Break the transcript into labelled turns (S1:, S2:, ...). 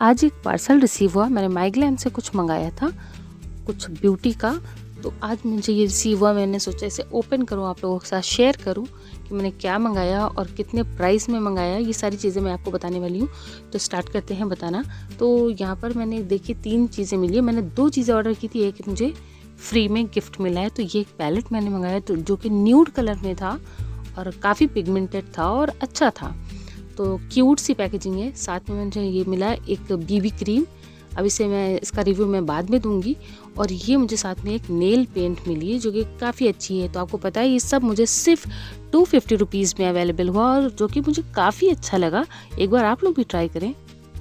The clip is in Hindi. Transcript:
S1: आज एक पार्सल रिसीव हुआ। मैंने माइग्लैम से कुछ मंगाया था, कुछ ब्यूटी का। तो आज मुझे ये रिसीव हुआ, मैंने सोचा इसे ओपन करूँ, आप लोगों के साथ शेयर करूँ कि मैंने क्या मंगाया और कितने प्राइस में मंगाया। ये सारी चीज़ें मैं आपको बताने वाली हूँ। तो स्टार्ट करते हैं बताना। तो यहाँ पर मैंने देखिए 3 चीज़ें मिली है। मैंने 2 चीज़ें ऑर्डर की थी, एक मुझे फ्री में गिफ्ट मिला है। तो ये एक पैलेट मैंने मंगाया, तो जो कि न्यूड कलर में था और काफ़ी पिगमेंटेड था और अच्छा था। तो क्यूट सी पैकेजिंग है। साथ में मुझे ये मिला एक बीबी क्रीम। अब इसका रिव्यू मैं बाद में दूंगी। और ये मुझे साथ में एक नेल पेंट मिली है जो कि काफ़ी अच्छी है। तो आपको पता है ये सब मुझे सिर्फ 250 रुपीज़ में अवेलेबल हुआ और जो कि मुझे काफ़ी अच्छा लगा। एक बार आप लोग भी ट्राई करें।